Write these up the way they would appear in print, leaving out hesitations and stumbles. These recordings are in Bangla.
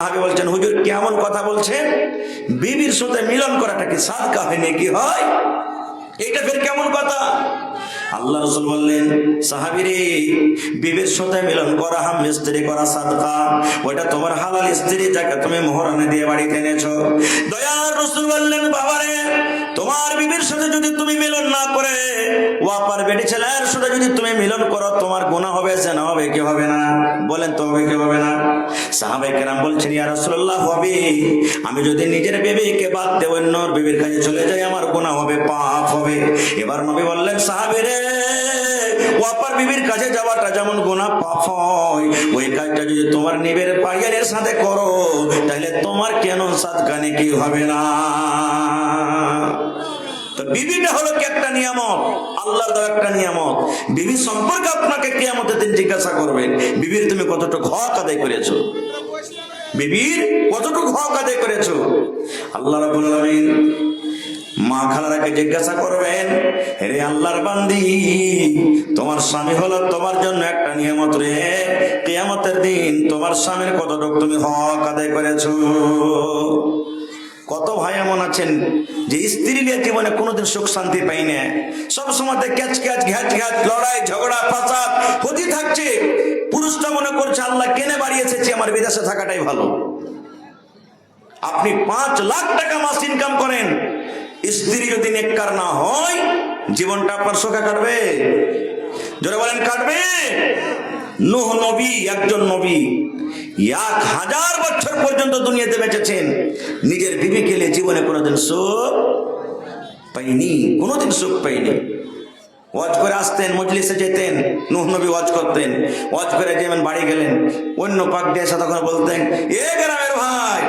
আগে বলছেন হুজুর কেমন কথা বলছেন, বিবির সাথে মিলন করাটা কি সাদকা হয় নাকি হয়? এটা ফের কেমন কথা? আল্লাহ রাসূল বললেন, সাহাবীরে, বিবির সাথে মিলন করা হাম স্ত্রী করা সাদকা, ওটা তোমার হালাল স্ত্রী যাকে তুমি মোহরানা দিয়ে বাড়িতে এনেছো। দয়ার রাসূল বললেন, বাবারে, তোমার বিবির সাথে যদি তুমি মিলন না করে ওয়াপার বেটি ছেলের সাথে যদি তুমি মিলন করো, তোমার গুনাহ হবে, জিনা হবে কি হবে না? বলেন তো হবে কি হবে না? সাহাবায়ে কেরাম বলছেন, ইয়া রাসূলুল্লাহ, হবে। আমি যদি নিজের বিবিকে বাদ দিয়ে অন্যর বিবির কাছে চলে যাই, আমার গুনাহ হবে, পাপ হবে। এবার নবী বললেন, সাহাবীরে, ওয়াপার বিবির কাছে যাওয়াটা যেমন গুনাহ পাপ হয়, ওই কাজটা যদি তোমার নিজের পাইয়ারের সাথে করো, তাহলে তোমার কেন সাদকা নেকি হবে না? বিবিটা হলো কি একটা নিয়ামত, আল্লাহর দেওয়া একটা নিয়ামত। বিবি সম্পর্কে আপনাকে কিয়ামতের দিন জিজ্ঞাসা করবেন, বিবির তুমি কতটুকু হক আদায় করেছো, বিবির কতটুকু হক আদায় করেছো। আল্লাহ রাব্বুল আলামিন মা খালারাকে জিজ্ঞাসা করবেন, রে আল্লাহর বান্দি, তোমার স্বামী হলো তোমার জন্য একটা নিয়ামত রে, কিয়ামতের দিন তোমার স্বামীর কতটুকু তুমি হক আদায় করেছো। কত ভাই এমন আছেন যে স্ত্রী নিয়ে জীবনে কোনোদিন সুখ শান্তি পাই না, সবসময় ক্যাচ ক্যাচ ঘ্যাচ ঘ্যাচ, লড়াই ঝগড়া ফাসাদ হতে থাকছে। পুরুষটা মনে করছে আল্লাহ কেনে বাড়িয়েছে, আমার বিদেশে থাকাটাই ভালো। আপনি 5 লাখ টাকা মাস ইনকাম করেন, স্ত্রী যদি নেককার না হয়, জীবনটা আপনার সুখে কাটবে? জোরে বলেন, কাটবে? নূহ নবী একজন নবী, 1000 বছর পর্যন্ত দুনিয়াতে বেঁচেছেন, নিজের বিবিকে নিয়ে জীবনে কোনোদিন সুখ পাইনি, কোনোদিন সুখ পাইনি। ওয়াজ করে আসতেন, মজলিসে যেতেন, নূহ নবী ওয়াজ করতেন, ওয়াজ করে যেমন বাড়ি গেলেন, অন্য পাক দিয়ে এসে তখন বলতেন, এ গ্রামের ভাই,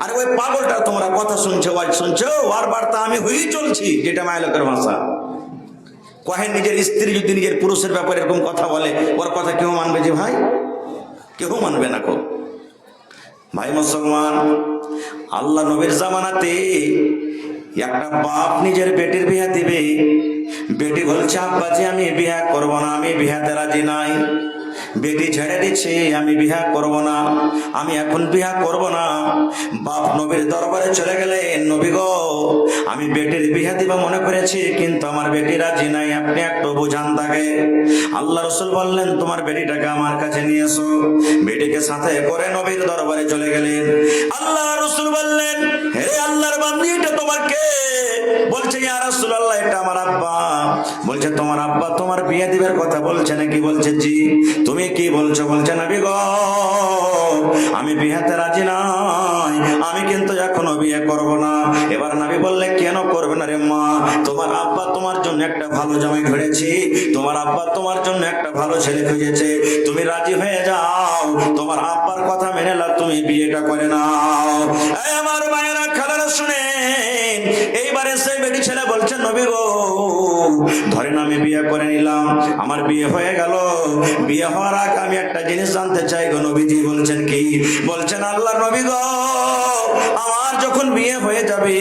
আর ওই পাগলটা তোমরা কথা শুনছো, ওয়াজ শুনছো, আর বার্তা আমি হয়েই চলছি, যেটা মায়ালোকের ভাষা। কহেন নিজের স্ত্রী যদি নিজের পুরুষের ব্যাপারে এরকম কথা বলে, ওর কথা কেউ মানবে যে ভাই? কেউ মানবে না। কো ভাই মুসলমান, আল্লাহ নবীর জামানাতে একটা বাপ নিজের বেটির বিয়া দিবে, বেটি বলছে, আব্বাজি আমি বিয়া করব না, আমি বিয়াতে রাজি নাই। বেটি ছেড়ে দিচ্ছে, আমি বিয়া করব না, আমি এখন বিয়া করব না। বাপ নবীর দরবারে চলে গেলেন, নবী গো, আমি বেটির বিয়া দিবা মনে করেছি, কিন্তু আমার বেটি রাজি নাই, আপনি একটু বুঝান তাকে। আল্লাহ রাসূল বললেন, তোমার বেটিটাকে আমার কাছে নিয়ে এসো। বেটিকে সাথে করে নবীর দরবারে চলে গেলেন। আল্লাহ রাসূল বললেন, হে আল্লাহর বান্দী, এটা তোমার কে? বলছে, ইয়া রাসূলুল্লাহ, এটা আমার আব্বা। বলছে, তোমার আব্বা তোমার বিয়ে দিবার কথা বলছে নাকি? বলছে, জি। তুমি কি বলছো? বলছে, নবী গো, আমি বিয়েতে রাজি নাই, আমি কিন্তু এখনো বিয়ে করব না। এবার নবী বললে, কেন করবে না রে মা? তোমার আব্বা তোমার জন্য একটা ভালো জামাই ধরেছি, তোমার আব্বা তোমার জন্য একটা ভালো ছেলে খুঁজেছে, তুমি রাজি হয়ে যাও, তোমার আব্বার কথা মেনে নাও, তুমি বিয়েটা করে নাও। এই আমার মায়েরা, খালারা, শুনেন, এইবারে সেই বেটি ছেলে বলছে, নবী গো, ধরেন আমি বিয়ে করে নিলাম, আমার বিয়ে হয়ে গেল, বিয়ে হওয়ার আগে আমি একটা জিনিস জানতে চাই গো নবীজি। বলছেন, কি? বলছেন, আল্লাহর নবী গো, আমার যখন বিয়ে হয়ে যাবে,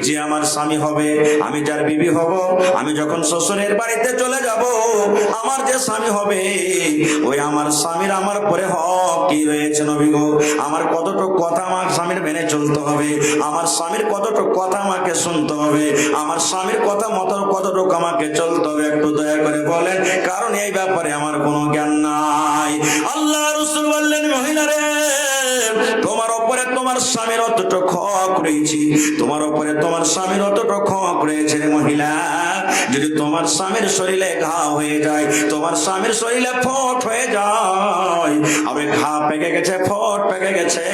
যে আমার স্বামী হবে, আমি যার বিবি হব, আমি যখন শ্বশুরের বাড়িতে চলে যাব, আমার যে স্বামী হবে, ওই আমার স্বামীর আমার পরে হক কি রয়েছে নবী গো? আমার কতটুকু কথা আমার স্বামীর মেনে চলতে হবে, আমার স্বামীর কতটুকু কথা আমাকে শুনতে হবে, আমার স্বামীর কথা মতো কতটুকু আমাকে চলতে হবে, একটু দয়া করে বলেন, কারণ এই ব্যাপারে আমার কোনো জ্ঞান নাই। আল্লাহ রাসূল বললেন, মহিলারে, তোমার উপরে তোমার স্বামীর অতটুকু হক রয়েছে, তোমার উপরে তোমার স্বামীর অতটুকু হক রয়েছে রে মহিলা। যদি তোমার স্বামীর শরীরে ঘা হয়ে যায়, তোমার স্বামীর শরীরে ফোট হয়ে যায়, আবে ঘা পেকে গেছে, ফোট পেকে গেছে,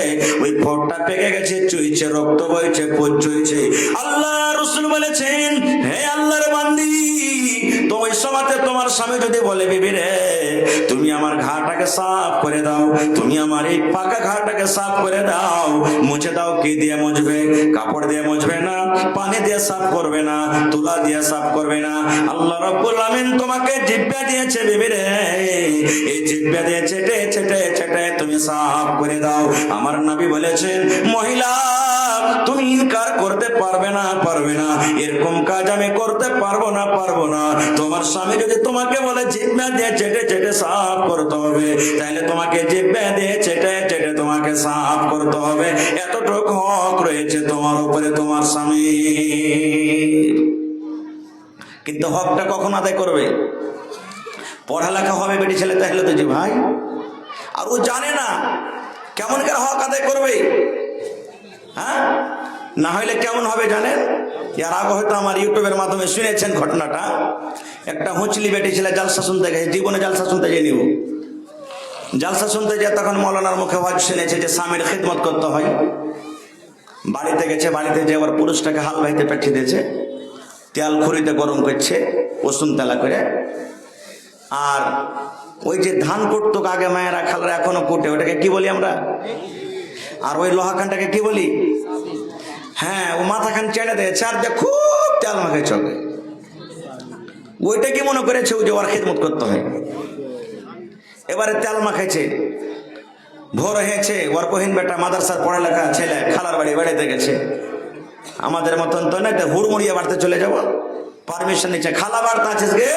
ওই ফোটটা পেকে গেছে, চুইছে, রক্ত বইছে, পুজ চুইছে, আল্লাহ রাসূল বলেছেন, হে আল্লাহর বান্দি, তো ওই সময়তে তোমার স্বামী যদি বলে, বিবি রে, তুমি আমার ঘাটাকে সাফ করে দাও, তুমি আমার এই পাকা ঘাটাকে সাফ করে দাও, মুছে দাও। কি দিয়ে মুছবে? কাপড় দিয়ে মুছবে না, পানি দিয়ে সাফ করবে না, তুলা দিয়ে সাফ করবে না। আল্লাহ রাব্বুল আমিন তোমাকে জিহ্বা দিয়েছে, বিবি রে, এই জিহ্বা দিয়ে চেটে চেটে চেটে তুমি সাফ করে দাও। আমার নবী বলেছেন, মহিলা, তুমি ইনকার করতে পারবে না, এরকম কাজ আমি করতে পারবো না। তোমার স্বামী যদি তোমাকে বলে জিহ্বা দিয়ে চেটে চেটে সাফ করতে হবে, তাহলে তোমাকে জিহ্বা দিয়ে চেটে চেটে তোমাকে সাফ করতে হবে। এতটুকু হক রয়েছে তোমার উপরে তোমার স্বামী। কিন্তু হকটা কখন আদায় করবে? পড়ালেখা হবে বেটি ছেলে তাহলে তো যে ভাই, আর ও জানে না কেমন করে হক আদায় করবে। হ্যাঁ, না হইলে কেমন হবে জানেন? এর আগে হয়তো আমার ইউটিউবের মাধ্যমে শুনেছেন ঘটনাটা। একটা হুঁচলি বেটি ছেলে জালসা শুনতে গেছে, জীবনে জালসা শুনতে যাই নিব। জালসা শুনতে যায় তখন মৌলানার মুখে ওয়াজ শুনেছে যে স্বামীর খিদমত করতে হয়। বাড়িতে গেছে, বাড়িতে যে আবার পুরুষটাকে হাল ভাইতে পাঠিয়ে দিয়েছে, তেল খড়িতে গরম করছে রসুন তেলা করে। আর ওই যে ধান কুটতো আগে মায়েরা খালরা এখনো কুটে, ওটাকে কি বলি আমরা? আর ওই লোহাখানটাকে কি বলি? হ্যাঁ, ও মাথাখান চেড়ে দিয়েছে আর খুব তেল মাখে চলে। ওইটা কি মনে করেছে ও যে ওর খেদমত করতে হয়। এবারে তেল মাখাইছে, ভোর হয়েছে, ওর বহিন বেটা মাদ্রাসার পড়ালেখা ছেলে খালার বাড়ি বেড়াতে গেছে। আমাদের মতন তো না, হুড়মুড়িয়ে বাড়তে চলে যাবো, পারমিশন নিচ্ছে। খালা বাড়তে আছিস গে?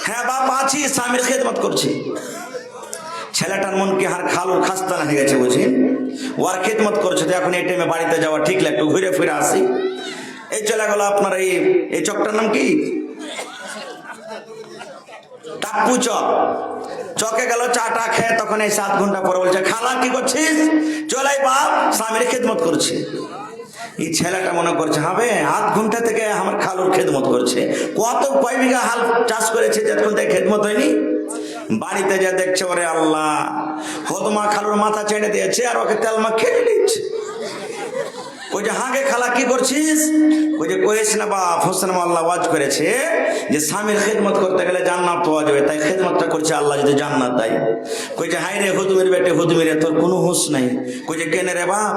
হ্যাঁ বাপ আছি, স্বামীর খেদমত করছি। ছেলেটার মন কি হার খালুর খাস্তানা হয়ে গেছে বুঝি, ওর খেদমত করছে। তো এখন এই টাইমে বাড়িতে যাওয়া ঠিক লাগে, একটু ঘুরে ফিরে আসি। এই চলে গেল আপনার এই চকটার নাম কি? টাপ্পু চক। চকে গেল চাটা খেয়ে, তখন এই 7 ঘন্টা পরে বলছে খালা কি করছিস? চলে বাপ, স্বামীর খেদমত করছে। এই ছেলেটা মনে করছে হবে 8 ঘন্টা থেকে আমার খালুর খেদমত করছে। কয় বিঘা হাল চাষ করেছে, যতক্ষণ থেকে খেদমত হয়নি। বাড়িতে যা দেখছে, ওরে আল্লাহ, হদমা খালুর মাথা ছেড়ে দিয়েছে আর ওকে তেল মা খেয়ে নিচ্ছে। ওই যে হাগে খালা কি করছিস? ওই যে কইস না বাপ, হোসেন আল্লাহ ওয়াজ করেছে যে স্বামীর খেদমত করতে গেলে জান্নাত পাওয়া যাবে, তাই খেদমতটা করছে আল্লাহ যদি জান্নাত দেয়। কই যে হাই রে হুদুমের বেটে হুদুমের, তোর কোনো হুঁশ নাই। কই যে কেন রে বাপ?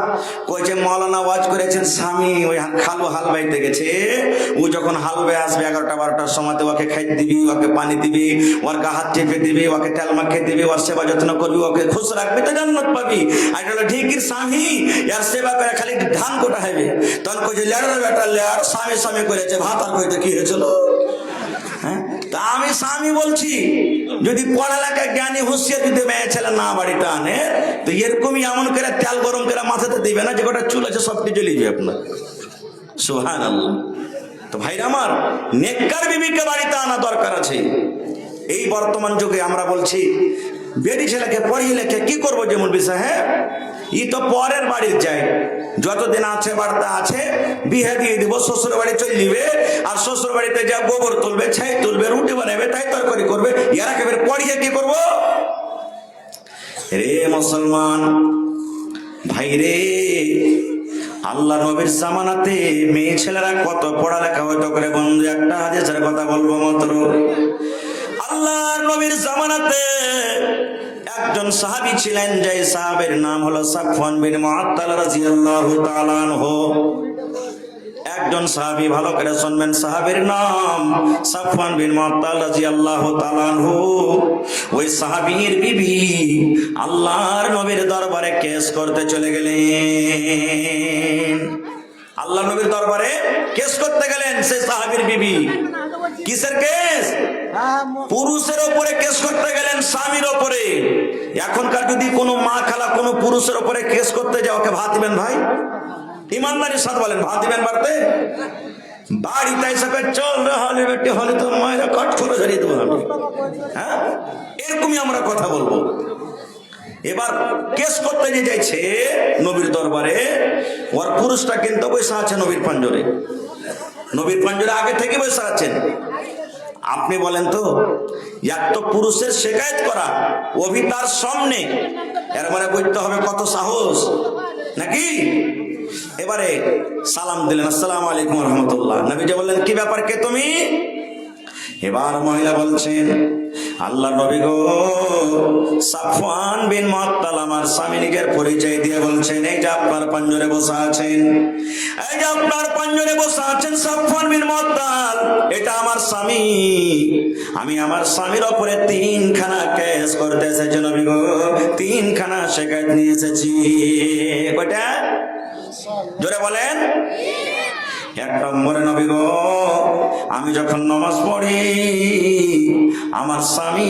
কই যে মৌলানা ওয়াজ করেছেন স্বামী ওই খালু হাল বাইতে গেছে, ও যখন হাল বেয়ে আসবে 11টা 12টার সময়, ওকে খাইতে দিবি, ওকে পানি দিবি, ওর গা হাত চেপে দিবি, ওকে তেল মাখিয়ে দিবি, ওর সেবা যত্ন করবি, ওকে খুশ রাখবি, তো জান্নাত পাবি। আর এটা ঠিকই স্বামী এর সেবা করে খালি ধান কোটা হবে। তখন কই যে লেড়ার বেটা লেড় স্বামী করেছে, ভাত আর কইতে কি হয়েছিল? হ্যাঁ, তা আমি স্বামী বলছি, যদি পড়ালেখা জ্ঞানী হুঁশিয়ার যদি মেয়ে ছেলে না বাড়িতে আনে, তো এরকমই এমন করে তেল গরম করে মাথাতে দিবে না যে গোটা চুল আছে সব কিছু জ্বলিয়ে যাবে আপনার। সুবহানাল্লাহ। তো ভাইরা আমার, নেককার বিবিকে বাড়িতে আনা দরকার আছে। এই বর্তমান যুগে আমরা বলছি বেটি ছেলেকে পড়িয়ে লেখে কি করবো, যেমন বিষয়, হ্যাঁ ই তো পরের বাড়ির যায়, যতদিন আছে বাড়িতে আছে বিয়ে দিয়ে দিব, শ্বশুর বাড়ি চলে যাবে। আর শ্বশুর বাড়িতে যা গোবর তুলবে, ছাই তুলবে, রুটি বানাবে, তাই তরকারি করবে। এরা কেবল পড়িয়ে কি করবো? রে মুসলমান ভাই রে, আল্লাহ নবীর জামানাতে মেয়ে ছেলেরা কত পড়ালেখা হয়তো করে। বন্ধু একটা হাদিসের কথা বলবো মাত্র। আল্লাহর নবীর জামানাতে একজন সাহাবী ছিলেন, যে সাহাবের নাম হলো সাফওয়ান বিন মুআত্তাল রাদিয়াল্লাহু তাআলা আনহু। একজন সাহাবী, ভালো করে শুনবেন, সাহাবীর নাম সাফওয়ান বিন মুআত্তাল রাদিয়াল্লাহু তাআলা আনহু। ওই সাহাবীর বিবি আল্লাহর নবীর দরবারে কেস করতে চলে গেলেন। আল্লাহর নবীর দরবারে কেস করতে গেলেন সেই সাহাবীর বিবি। কিসের কেস? পুরুষের ওপরে কেস করতে গেলেন, স্বামীর ওপরে। এখনকার যদি কোনো মা খালা কোনো পুরুষের ওপরে কেস করতে যায়, ওকে ভাত দিবেন ভাই? ইমানদারির সাথে বলেন, ভাত দিবেন বাড়তে? বাড়িতে এসে চল রে হলে বেটি হলে তো মায়েরা কাঠ করে ধরিয়ে দেবো। হ্যাঁ, এরকমই আমরা কথা বলবো। এবার কেস করতে যে যাইছে নবীর দরবারে, ওর পুরুষটা কিন্তু বসে আছে নবীর পাঞ্জরে। নবীর পাঞ্জরে আগে থেকে বসে আছেন। আপনি বলেন তো, এক তো পুরুষের শিকায়ত করা, অভি তার সামনে, এর মানে বুঝতে হবে কত সাহস নাকি। এবারে সালাম দিলেন, আসসালামু আলাইকুম রহমতুল্লাহ। নবীজি বললেন কি ব্যাপার, কে তুমি? এবার মহিলা বলছেন, আল্লাহ নবী গো, সাফওয়ান বিন মুআত্তাল আমার স্বামী, নিজের পরিচয় দিয়ে বলছেন, এই যে আপনার পাঞ্জরে বসা আছেন, এই যে আপনার পাঞ্জরে বসা আছেন সাফওয়ান বিন মুআত্তাল, এটা আমার স্বামী। আমি আমার স্বামীর ওপরে 3খানা কেস করতে এসেছি নবী গো, 3খানা শিকায়ত নিয়ে এসেছি। কয়টা? জোরে বলেন। এক নম্বরে নবী গো, আমি যখন নামাজ পড়ি আমার স্বামী